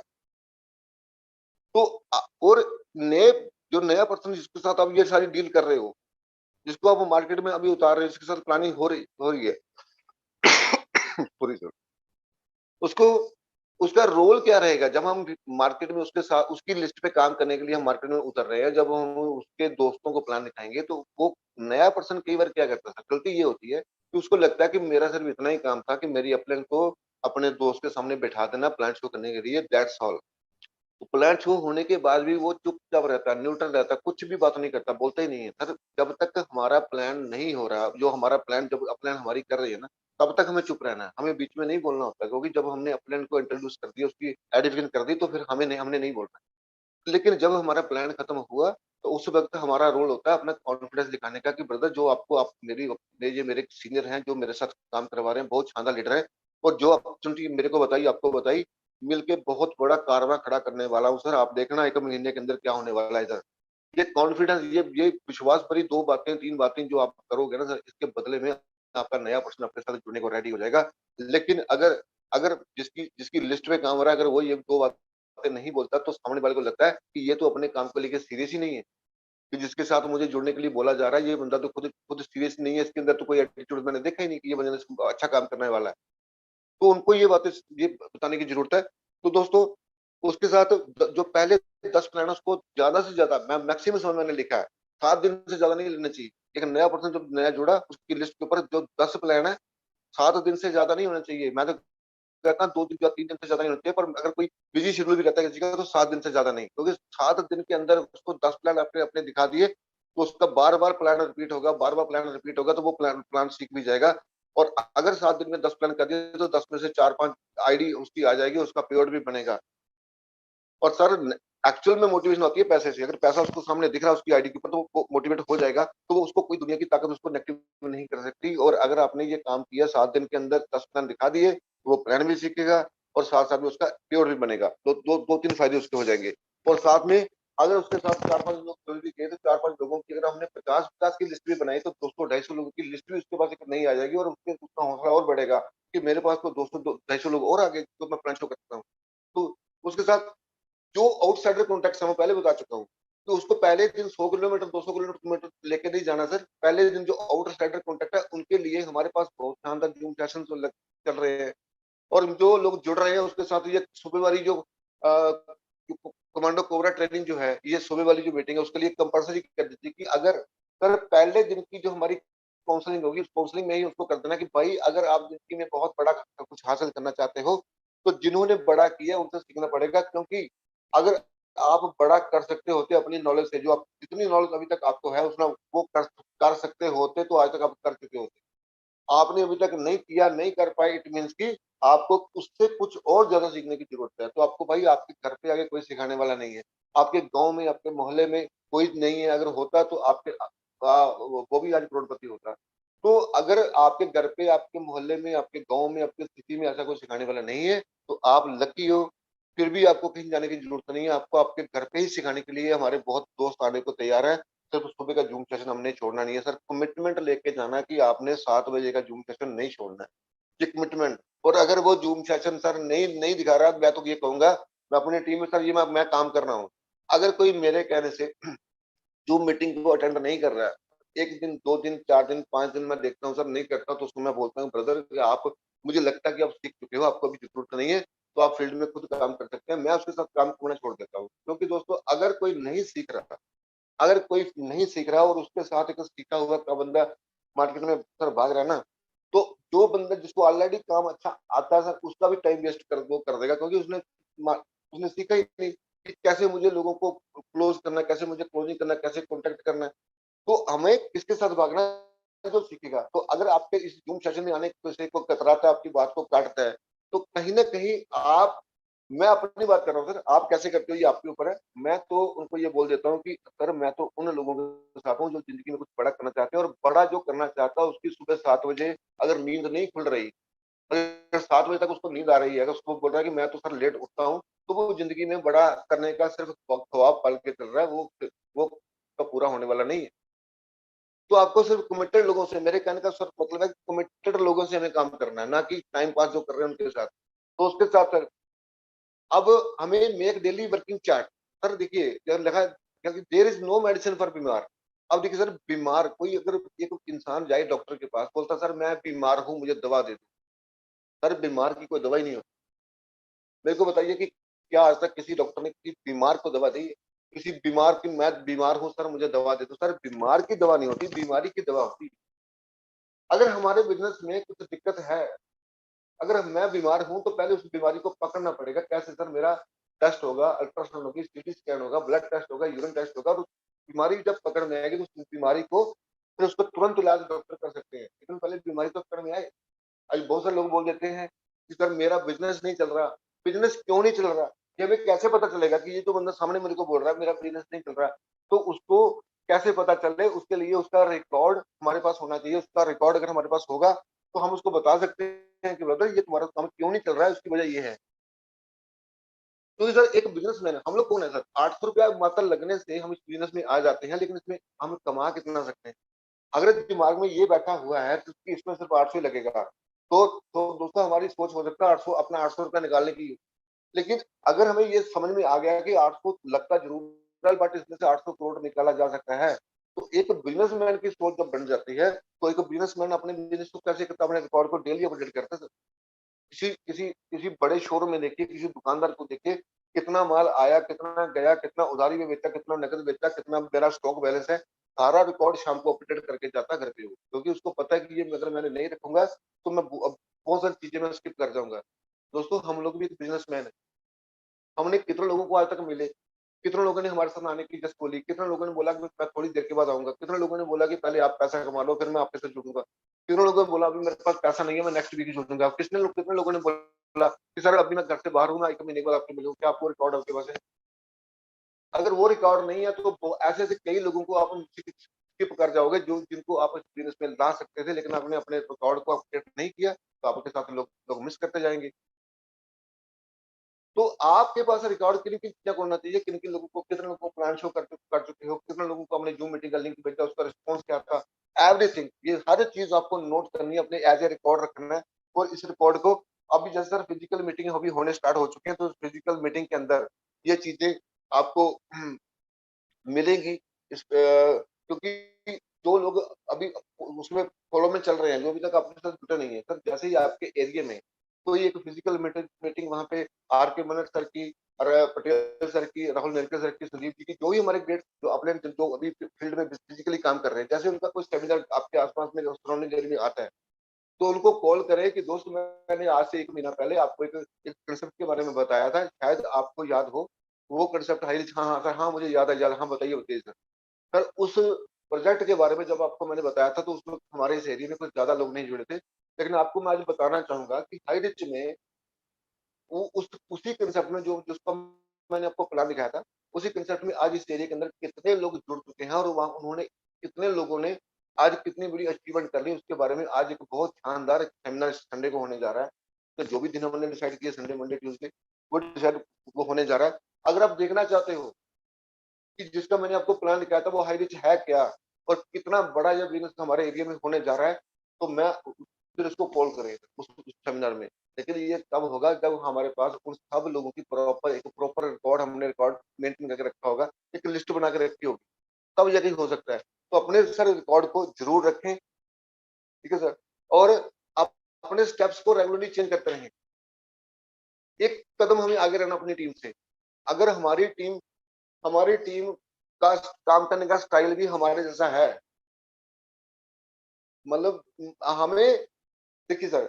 [SPEAKER 2] तो और नए जो नया पर्सन जिसके साथ आप ये सारी डील कर रहे हो, जिसको आप मार्केट में अभी उतार रहे हो, जिसके साथ प्लानिंग हो रही है सॉरी सर, उसको उसका रोल क्या रहेगा जब हम मार्केट में उसके साथ उसकी लिस्ट पे काम करने के लिए हम मार्केट में उतर रहे हैं, जब हम उसके दोस्तों को प्लान दिखाएंगे तो वो नया पर्सन कई बार क्या करता है, गलती ये होती है कि उसको लगता है कि मेरा सिर्फ इतना ही काम था कि मेरी अपलाइन को अपने दोस्त के सामने बैठा देना प्लान शो करने के लिए, दैट्स ऑल। प्लान शो होने के बाद भी वो चुपचाप रहता है, न्यूट्रल रहता है, कुछ भी बात नहीं करता, बोलता ही नहीं है सर। जब तक हमारा प्लान नहीं हो रहा, जो हमारा प्लान जब प्लान हमारी कर रही है ना, तब तक हमें चुप रहना है, हमें बीच में नहीं बोलना होता, क्योंकि जब हमने प्लान को इंट्रोड्यूस कर दिया, उसकी एडिफिकेशन कर दी, तो फिर हमने नहीं बोलना। लेकिन जब हमारा प्लान खत्म हुआ, तो उस वक्त हमारा रोल होता है अपना कॉन्फिडेंस दिखाने का कि ब्रदर जो आपको आप मेरे सीनियर हैं जो मेरे साथ काम करवा रहे हैं, बहुत शानदार लीडर है, और जो अपॉर्चुनिटी मेरे को बताई आपको बताई, मिलके बहुत बड़ा कारवां खड़ा करने वाला हूँ सर। आप देखना 1 महीने के अंदर क्या होने वाला है इधर। ये कॉन्फिडेंस, ये विश्वास भरी 2 बातें 3 बातें जो आप करोगे ना सर, इसके बदले में आपका नया पर्सन आपके साथ जुड़ने को रेडी हो जाएगा। लेकिन अगर अगर जिसकी जिसकी लिस्ट में काम हो रहा है, अगर वो ये 2 बातें नहीं बोलता, तो सामने वाले को लगता है कि ये तो अपने काम को लेकर सीरियस ही नहीं है, कि जिसके साथ मुझे जुड़ने के लिए बोला जा रहा है, ये बंदा तो खुद खुद सीरियस नहीं है, इसके अंदर तो कोई एटीट्यूड मैंने देखा ही नहीं कि ये बंदा अच्छा काम करने वाला है। तो उनको ये बातें ये बताने की जरूरत है। तो दोस्तों, उसके साथ जो पहले 10 प्लान, उसको ज्यादा से ज्यादा, मैं मैक्सिमम समय मैंने लिखा है, 7 दिन से ज्यादा नहीं लेना चाहिए। एक नया पर्सन जब नया जुड़ा, उसकी लिस्ट के ऊपर जो 10 प्लान है, 7 दिन से ज्यादा नहीं होना चाहिए। मैं तो कहता हूँ 2 दिन या 3 दिन से ज्यादा नहीं होना चाहिए, पर अगर कोई बिजी शेड्यूल भी रहता है किसी का, तो 7 दिन से ज्यादा नहीं, क्योंकि 7 दिन के अंदर उसको 10 प्लान अपने अपने दिखा दिए, तो उसका बार बार प्लान रिपीट होगा, बार बार प्लान रिपीट होगा, तो वो प्लान प्लान सीख भी जाएगा। और अगर 7 दिन में 10 प्लान कर दिए, तो 10 में से 4-5 आईडी उसकी आ जाएगी, उसका पेआउट भी बनेगा। और सर, एक्चुअल में मोटिवेशन होती है पैसे से। अगर पैसा उसको सामने दिख रहा है उसकी आईडी के ऊपर, तो वो मोटिवेट हो जाएगा, तो वो उसको कोई दुनिया की ताकत उसको नेगेटिव नहीं कर सकती। और अगर आपने ये काम किया, 7 दिन के अंदर 10 प्लान दिखा दिए, तो वो प्लान भी सीखेगा, और साथ साथ में उसका प्योर भी बनेगा। दो तीन फायदे उसके हो जाएंगे। और साथ में अगर उसके साथ 4-5 लोग जुड़ भी गए, तो 4-5 लोगों की अगर हमने 50-50 की लिस्ट भी बनाई, तो 200-250 लोगों की लिस्ट भी उसके पास एक नई आ जाएगी, और उसका हौसला और बढ़ेगा कि मेरे पास तो 200-250 लोग और आगे, तो मैं प्लान शो कर सकता हूँ। तो उसके साथ जो आउटसाइडर कॉन्टेक्ट है, मैं पहले बता चुका हूँ, तो उसको पहले दिन 100 किलोमीटर 200 किलोमीटर लेके नहीं जाना सर। पहले दिन जो आउटसाइडर कॉन्टेक्ट है, उनके लिए हमारे पास बहुत शानदार जूम सेशन चल रहे हैं। और जो लोग जुड़ रहे हैं उसके साथ, ये सुबह वाली जो कमांडो कोबरा ट्रेनिंग जो है, ये सुबह वाली जो मीटिंग है, उसके लिए कंपलसरी कर दी थी कि अगर सर पहले दिन की जो हमारी काउंसलिंग होगी, उस काउंसलिंग में ही उसको कर देना कि भाई अगर आप जिंदगी में बहुत बड़ा कुछ हासिल करना चाहते हो, तो जिन्होंने बड़ा किया उनसे सीखना पड़ेगा। क्योंकि अगर आप बड़ा कर सकते होते अपनी नॉलेज से, जो आप जितनी नॉलेज अभी तक आपको है उसमें वो कर सकते होते, तो आज तक आप कर चुके होते। आपने अभी तक नहीं किया, नहीं कर पाए, इट मीन्स कि आपको उससे कुछ और ज्यादा सीखने की जरूरत है। तो आपको भाई आपके घर पे आगे कोई सिखाने वाला नहीं है, आपके गांव में आपके मोहल्ले में कोई नहीं है। अगर होता तो आपके वो भी आज करोड़पति होता। तो अगर आपके घर पे, आपके मोहल्ले में, आपके गांव में, आपके सिटी में ऐसा कोई सिखाने वाला नहीं है, तो आप लकी हो। फिर भी आपको कहीं जाने की जरूरत नहीं है, आपको आपके घर पे ही सिखाने के लिए हमारे बहुत दोस्त आने को तैयार है। सिर्फ सुबह का जूम सेशन हमने छोड़ना नहीं है सर, कमिटमेंट लेके जाना कि आपने 7 बजे का जूम सेशन नहीं छोड़ना है, ये कमिटमेंट। और अगर वो जूम सेशन सर नहीं नहीं दिखा रहा, मैं तो ये कहूंगा, मैं अपनी टीम में सर ये मैं काम कर रहा हूँ, अगर कोई मेरे कहने से जूम मीटिंग को अटेंड नहीं कर रहा है, 1 दिन 2 दिन 4 दिन 5 दिन मैं देखता हूँ सर नहीं करता, तो उसको मैं बोलता हूँ ब्रदर आप, मुझे लगता है कि आप सीख चुके हो, आपको अभी जरूरत नहीं है, तो आप फील्ड में खुद काम कर सकते हैं। मैं उसके साथ काम करना छोड़ देता हूँ। क्योंकि दोस्तों, अगर कोई नहीं सीख रहा, अगर कोई नहीं सीख रहा और उसके साथ एक सीखा हुआ का बंदा मार्केट में सर भाग रहा है ना, तो जो बंदा जिसको ऑलरेडी काम अच्छा आता है सर, उसका भी टाइम वेस्ट वो कर देगा, क्योंकि उसने सीखा ही नहीं कि कैसे मुझे लोगों को क्लोज करना है, कैसे मुझे क्लोजिंग करना है, कैसे कॉन्टेक्ट करना है। तो हमें किसके साथ भागना है, जो सीखेगा। तो अगर आपके इस जूम सेशन में आने से कोई कतराता है, आपकी बात को काटता है, तो कहीं ना कहीं आप, मैं अपनी बात कर रहा हूँ सर, आप कैसे करते हो ये आपके ऊपर है। मैं तो उनको ये बोल देता हूँ कि सर मैं तो उन लोगों के साथ हूँ जो जिंदगी में कुछ बड़ा करना चाहते हैं, और बड़ा जो करना चाहता है उसकी सुबह 7 बजे अगर नींद नहीं खुल रही, अगर 7 बजे तक उसको नींद आ रही है, अगर उसको बोल रहा है कि मैं तो सर लेट उठता हूँ, तो वो जिंदगी में बड़ा करने का सिर्फ ख्वाब पाल के चल रहा है, वो तो पूरा होने वाला नहीं है। तो आपको सिर्फ कमिटेड लोगों से, मेरे कहने का सर मतलब है, कमिटेड लोगों से हमें काम करना है, ना कि टाइम पास जो कर रहे हैं उनके साथ। तो उसके साथ सर, अब हमें make daily working chart. Sir देखिए, जब लिखा है कि there is no medicine for बीमार। अब देखिए सर, बीमार कोई अगर एक इंसान जाए डॉक्टर के पास, बोलता सर मैं बीमार हूँ मुझे दवा दे दो, सर बीमार की कोई दवाई नहीं होती। मेरे को बताइए कि क्या आज तक किसी डॉक्टर ने किसी बीमार को दवा दी है? किसी बीमार की, मैं बीमार हूँ सर मुझे दवा दे दो, सर बीमार की दवा नहीं होती, बीमारी की दवा होती है। अगर हमारे बिजनेस में कुछ दिक्कत है, अगर मैं बीमार हूं तो पहले उस बीमारी को पकड़ना पड़ेगा। कैसे सर? मेरा टेस्ट होगा, अल्ट्रासाउंड होगी, सीटी स्कैन होगा, ब्लड टेस्ट होगा, यूरिन टेस्ट होगा, और उस बीमारी जब पकड़ में आएगी तो उस बीमारी को फिर उसको तुरंत इलाज डॉक्टर कर सकते हैं, लेकिन पहले बीमारी तो पकड़ में आए। आज बहुत सारे लोग बोल देते हैं कि सर मेरा बिजनेस नहीं चल रहा। बिजनेस क्यों नहीं चल रहा? ये हमें कैसे पता चलेगा कि ये जो बंदा सामने मेरे को बोल रहा है मेरा बिजनेस नहीं चल रहा? तो उसको कैसे पता चले? उसके लिए उसका रिकॉर्ड हमारे पास होना चाहिए। उसका रिकॉर्ड अगर हमारे पास होगा तो हम उसको बता सकते हैं कि ब्रदर ये तुम्हारा काम क्यों नहीं चल रहा है, उसकी वजह ये है। क्योंकि सर एक बिजनेसमैन है, हम लोग कौन है सर? 800 रुपया मात्र लगने से हम इस बिजनेस में आ जाते हैं, लेकिन इसमें हम कमा कितना सकते हैं? अगर दिमाग में ये बैठा हुआ है तो इसमें सिर्फ 800 ही लगेगा, तो दोस्तों हमारी सोच हो सकता है 800, अपना 800 रुपया निकालने की। लेकिन अगर हमें ये समझ में आ गया कि 800 लगता जरूर है, बट इसमें से 800 करोड़ निकाला जा सकता है, तो एक बिजनेसमैन की सोच जब बन जाती है तो एक बिजनेसमैन अपने बिजनेस को कैसे करता है? अपने रिकॉर्ड को डेली अपडेट करता है। किसी किसी किसी बड़े शोरूम में देखिए, किसी दुकानदार को देखिए, कितना माल आया, कितना गया, कितना उधारी में बेचा, कितना नकद बेचा, कितना मेरा स्टॉक बैलेंस है, सारा रिकॉर्ड शाम को अपडेट करके जाता घर पे वो, क्योंकि उसको पता है कि ये अगर मैंने नहीं रखूंगा तो मैं बहुत सारी चीजें मैं स्किप कर जाऊंगा। दोस्तों हम लोग भी एक बिजनेसमैन है। हमने कितने लोगों को आज तक मिले, कितने लोगों ने हमारे साथ आने की जस्ट बोली, कितने लोगों ने बोला कि मैं थोड़ी देर के बाद आऊंगा, कितने लोगों ने बोला कि पहले आप पैसा कमा लो फिर मैं आपके साथ जुड़ूंगा, कितने लोगों ने बोला अभी मेरे पास पैसा नहीं है मैं नेक्स्ट वीक जुड़ूंगा, कितने लोगों ने बोला कि सर अभी मैं घर से बाहर हूँ ना, 1 महीने के बाद आपको मिलूंगा, क्या आपको रिकॉर्ड आपके पास है? अगर वो रिकॉर्ड नहीं है तो ऐसे ऐसे कई लोगों को आप स्किप कर जाओगे जो जिनको आप बिजनेस में ला सकते थे, लेकिन आपने अपने रिकॉर्ड को अपडेट नहीं किया तो आपके साथ लोग मिस करते जाएंगे। तो आपके पास रिकॉर्ड किन किन चीज़ों का होना चाहिए, किन किन लोगों को, कितने लोगों को प्लान शो कर चुके हो, कितने लोगों को हमने जूम मीटिंग का लिंक भेजा, उसका रिस्पॉन्स क्या था, एवरीथिंग, ये हर चीज आपको नोट करनी है, अपने एज ए रिकॉर्ड रखना है। और इस रिकॉर्ड को अभी जैसे सर फिजिकल मीटिंग अभी होने स्टार्ट हो चुके हैं, तो फिजिकल मीटिंग के अंदर ये चीजें आपको मिलेंगी। क्योंकि जो लोग अभी उसमें फॉलो में चल रहे हैं, जो अभी तक आपके साथ जुटे नहीं है, सर जैसे ही आपके एरिया में कोई एक फिजिकल मीटिंग वहां पे आर के मनक सर की और पटेल सर की, राहुल नेरकर सर की, संदीप जी की, जो भी हमारे ग्रेट जो अपने जो अभी फील्ड में फिजिकली काम कर रहे हैं, जैसे उनका कोई सेमिनार आपके आसपास में सराउंडिंग एरिया में आता है, तो उनको कॉल करें कि दोस्त मैंने आज से 1 महीना पहले आपको एक कंसेप्ट के बारे में बताया था, शायद आपको याद हो। वो कंसेप्ट हाई रिच, हाँ हाँ सर, हाँ मुझे याद है, याद, हाँ बताइए बताइए सर। सर उस प्रोजेक्ट के बारे में जब आपको मैंने बताया था तो उस वक्त हमारे इस एरिया में कुछ ज्यादा लोग नहीं जुड़े थे, लेकिन आपको मैं आज बताना चाहूंगा कि हाई रिच में वो उसी कंसेप्ट में जो जिसको मैंने आपको प्लान दिखाया था, उसी कंसेप्ट में आज इस एरिया के अंदर कितने लोग जुड़ चुके हैं और वहाँ उन्होंने कितने लोगों ने आज कितनी बड़ी अचीवमेंट कर ली, उसके बारे में आज एक बहुत शानदार सेमिनार संडे को होने जा रहा है। तो जो भी दिन हमने डिसाइड किया, संडे मंडे ट्यूसडे, वो डिसाइड वो होने जा रहा है। अगर आप देखना चाहते हो कि जिसका मैंने आपको प्लान दिखाया था वो हाई रिच है क्या और कितना बड़ा ये बिजनेस हमारे एरिया में होने जा रहा है, तो मैं फिर उसको कॉल करें उस सेमिनार में। लेकिन ये तब होगा जब हमारे पास उन सब लोगों की प्रॉपर रिकॉर्ड, हमने रिकॉर्ड मेंटेन करके रखा होगा, एक लिस्ट बना के रखी होगी, तब यही हो सकता है। तो अपने सर रिकॉर्ड को जरूर रखें, ठीक है सर, और आप अपने स्टेप्स को रेगुलरली चेंज करते रहें। एक कदम हमें आगे रहना अपनी टीम से। अगर हमारी टीम का काम करने का स्टाइल भी हमारे जैसा है, मतलब हमें, देखिए सर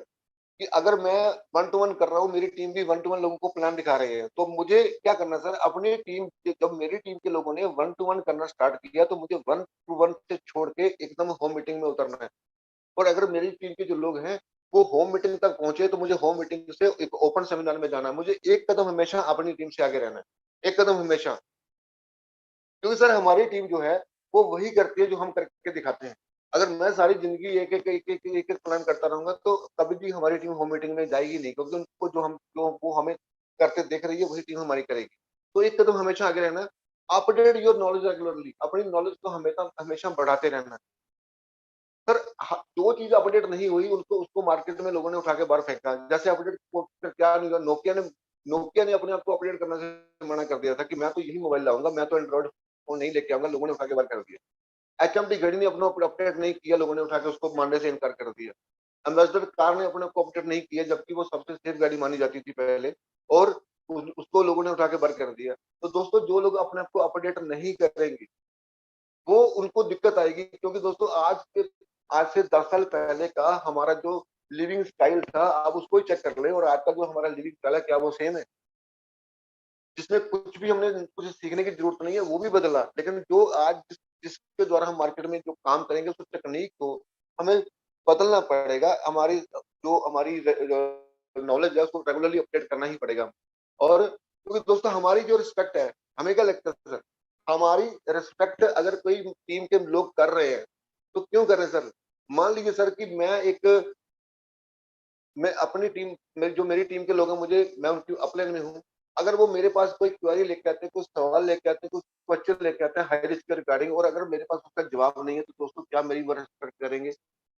[SPEAKER 2] कि अगर मैं 1 to 1 कर रहा हूँ, मेरी टीम भी 1 to 1 लोगों को प्लान दिखा रही है, तो मुझे क्या करना है सर, अपनी टीम जब मेरी टीम के लोगों ने 1 to 1 करना स्टार्ट किया तो मुझे 1 to 1 से छोड़ के एकदम होम मीटिंग में उतरना है। और अगर मेरी टीम के जो लोग हैं वो होम मीटिंग तक पहुंचे तो मुझे होम मीटिंग से एक ओपन सेमिनार में जाना है। मुझे एक कदम हमेशा अपनी टीम से आगे रहना है, एक कदम हमेशा। क्योंकि सर हमारी टीम जो है वो वही करती है जो हम करके दिखाते हैं। अगर मैं सारी जिंदगी एक प्लान करता रहूंगा तो कभी भी हमारी टीम होम मीटिंग में जाएगी नहीं, क्योंकि उनको जो वो हमें करते देख रही है वही टीम हमारी करेगी। तो एक कदम हमेशा आगे रहना, अपडेट योर नॉलेज रेगुलरली, अपनी नॉलेज को हमेशा हमेशा बढ़ाते रहना। सर जो चीज अपडेट नहीं हुई उसको उसको मार्केट में लोगों ने उठा के बाहर फेंका। जैसे अपडेट क्या नहीं हुआ, नोकिया ने अपने आप को अपडेट करने से मना कर दिया था कि मैं तो यही मोबाइल लाऊंगा, मैं तो एंड्रॉइड फोन नहीं लेके आऊंगा, लोगों ने उठा के बाहर कर दिया। एचएमटी घड़ी ने अपना अपडेट नहीं किया, लोगों ने उठा के उसको मानने से इनकार कर दिया। एम्बेसडर कार ने अपने को अपडेट नहीं किया, जबकि वो सबसे सेफ गाड़ी मानी जाती थी पहले, और उसको लोगों ने उठा के बर्क कर दिया। तो दोस्तों जो लोग अपने आप को अपडेट नहीं करेंगे वो उनको दिक्कत आएगी, क्योंकि दोस्तों आज से 10 साल पहले का हमारा जो लिविंग स्टाइल था आप उसको ही चेक कर ले, और आज का जो हमारा लिविंग स्टाइल है क्या वो सेम है? जिसमें कुछ भी हमने कुछ सीखने की जरूरत नहीं है, वो भी बदला, लेकिन जो आज जिसके द्वारा हम मार्केट में जो काम करेंगे उस टेक्निक को हमें बदलना पड़ेगा। हमारी नॉलेज है उसको रेगुलरली अपडेट करना ही पड़ेगा। और क्योंकि दोस्तों हमारी जो रिस्पेक्ट है, हमें क्या लगता है सर, हमारी रिस्पेक्ट अगर कोई टीम के लोग कर रहे हैं तो क्यों कर रहे हैं सर? मान लीजिए सर कि मैं अपनी टीम में जो मेरी टीम के लोग हैं, मैं उनकी अपलाइन में हूँ, अगर वो मेरे पास कोई क्वेरी लेके आते हैं, कुछ सवाल लेके आते हैं, कुछ क्वेश्चन लेके आते हैं हाई रिस्क के रिगार्डिंग, और अगर मेरे पास उसका जवाब नहीं है तो दोस्तों क्या मेरी वो रिस्पेक्ट करेंगे?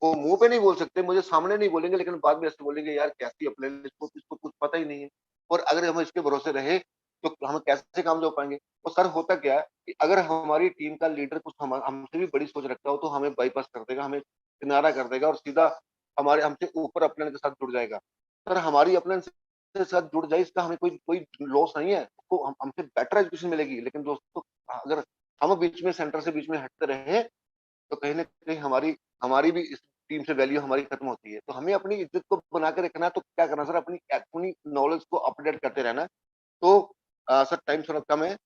[SPEAKER 2] वो मुंह पे नहीं बोल सकते, मुझे सामने नहीं बोलेंगे, लेकिन बाद में ऐसे बोलेंगे यार कैसी अपलाइन, इसको कुछ पता ही नहीं है। और अगर हम इसके भरोसे रहे तो हम कैसे कामयाब हो पाएंगे? तो सर होता क्या है कि अगर हमारी टीम का लीडर कुछ हमसे भी बड़ी सोच रखता हो तो हमें बाईपास कर देगा, हमें किनारा कर देगा और सीधा हमारे हमसे ऊपर अपलाइन के साथ जुड़ जाएगा। सर हमारी अपलाइन के साथ जुड़ जाए इसका हमें कोई कोई लॉस नहीं है, तो हमसे बेटर एजुकेशन मिलेगी। लेकिन दोस्तों अगर हम बीच में सेंटर से बीच में हटते रहे तो कहीं ना कहीं हमारी हमारी भी इस टीम से वैल्यू हमारी खत्म होती है। तो हमें अपनी इज्जत को बना के रखना है, तो क्या करना सर, अपनी अपनी नॉलेज को अपडेट करते रहना। तो सर टाइम थोड़ा कम है।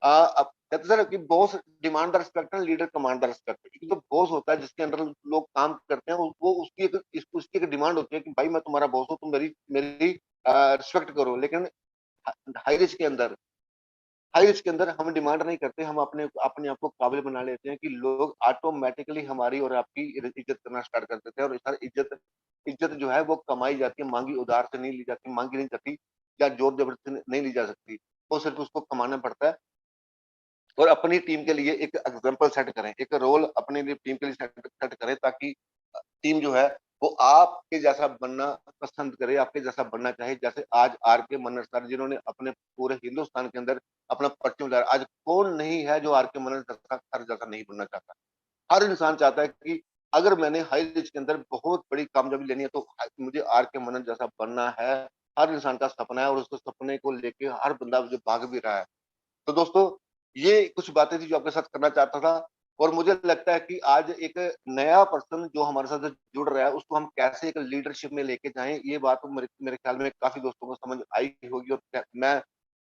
[SPEAKER 2] अब कहते सर कि boss demand the respect and leader command the respect. जो बॉस होता है जिसके अंडर लोग काम करते हैं वो उसकी एक डिमांड होती है कि भाई मैं तुम्हारा बॉस हूँ, तुम मेरी मेरी रिस्पेक्ट करो। लेकिन हाई रिस्क के अंदर हम डिमांड नहीं करते, हम अपने आप को काबिल बना लेते हैं कि लोग ऑटोमेटिकली हमारी और आपकी इज्जत करना स्टार्ट कर देते हैं। और सर इज्जत जो है वो कमाई जाती है, मांगी उधार से नहीं ली जाती, मांगी नहीं जाती या जोर जबरदस्ती नहीं ली जा सकती, वो सिर्फ उसको कमाना पड़ता है। और अपनी टीम के लिए एक एग्जाम्पल सेट करें, एक रोल अपनी टीम के लिए सेट करें, ताकि टीम जो है वो आपके जैसा बनना पसंद करे, आपके जैसा बनना चाहे। जैसे आज आर के मनर सर जिन्होंने अपने पूरे हिंदुस्तान के अंदर अपना परचम लहराया, आज कौन नहीं है जो आर के मनर सर जैसा नहीं बनना चाहता? हर इंसान चाहता है कि अगर मैंने हाई रिच के अंदर बहुत बड़ी कामयाबी लेनी है तो मुझे आर के मनन जैसा बनना है। हर इंसान का सपना है और उसको सपने को लेके हर बंदा जो भाग भी रहा है। तो दोस्तों ये कुछ बातें थी जो आपके साथ करना चाहता था। और मुझे लगता है कि आज एक नया पर्सन जो हमारे साथ जुड़ रहा है उसको हम कैसे एक लीडरशिप में लेके जाएं, ये बात मेरे ख्याल में काफी दोस्तों को समझ आई होगी। और मैं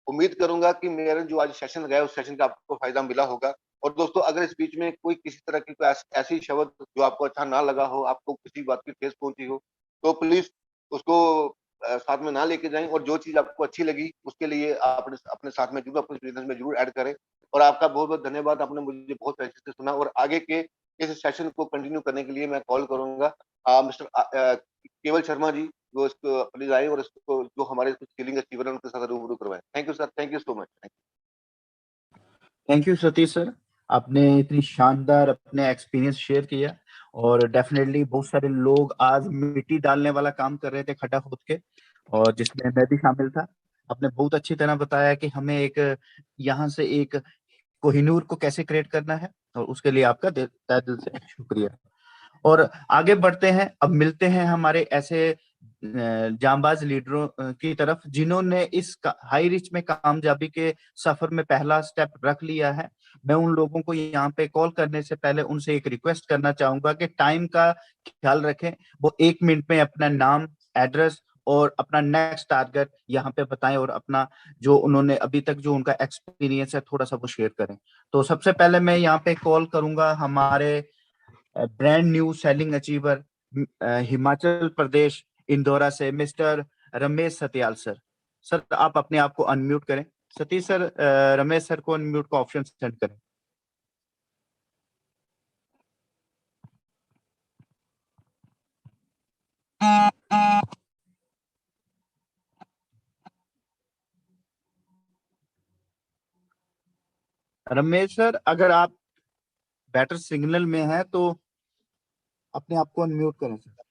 [SPEAKER 2] उम्मीद करूंगा कि मेरे जो आज सेशन लगाया उस सेशन का आपको फायदा मिला होगा। और दोस्तों अगर इस बीच में कोई किसी तरह की कोई ऐसी शब्द जो आपको अच्छा ना लगा हो, आपको किसी बात की ठेस पहुंची हो, तो प्लीज उसको साथ में ना लेके जाएं। और जो चीज आपको अच्छी लगी उसके लिए आप अपने साथ में जरूर, अपने बिजनेस में जरूर ऐड करें। और आपका बहुत बहुत धन्यवाद, आपने मुझे बहुत अच्छे से सुना। और आगे के इस सेशन को कंटिन्यू करने के लिए मैं कॉल करूंगा मिस्टर केवल शर्मा जी, जो इसको प्लीज आए और इसको जो हमारे स्किलिंग अचीवर है उनके साथ रूबरू करवाएं। Thank you sir, thank you so much.
[SPEAKER 1] Thank you Satish sir, आपने इतनी शानदार अपने एक्सपीरियंस शेयर किया। और डेफिनेटली बहुत सारे लोग आज मिट्टी डालने वाला काम कर रहे थे खड्डा खोद के, और जिसमें मैं भी शामिल था। आपने बहुत अच्छी तरह बताया कि हमें एक यहाँ से एक कोहिनूर को कैसे क्रिएट करना है, और उसके लिए आपका तहे दिल से शुक्रिया। और आगे बढ़ते हैं, अब मिलते हैं हमारे ऐसे जांबाज लीडरों की तरफ जिन्होंने इस हाई रिच में कामयाबी के सफर में पहला स्टेप रख लिया है। मैं उन लोगों को यहाँ पे कॉल करने से पहले उनसे एक रिक्वेस्ट करना चाहूंगा कि टाइम का ख्याल रखें। वो 1 मिनट में अपना नाम, एड्रेस और अपना नेक्स्ट टारगेट यहाँ पे बताएं, और अपना जो उन्होंने अभी तक जो उनका एक्सपीरियंस है थोड़ा सा वो शेयर करें। तो सबसे पहले मैं यहाँ पे कॉल करूंगा हमारे brand new selling achiever, Himachal Pradesh Indora से mister Ramesh Satyal sir. Sir आप अपने आप को अनम्यूट करें। सतीश सर, रमेश सर को अनम्यूट का ऑप्शन सेंड करें। रमेश सर, अगर आप बेटर सिग्नल में हैं तो अपने आप को अनम्यूट करें सर।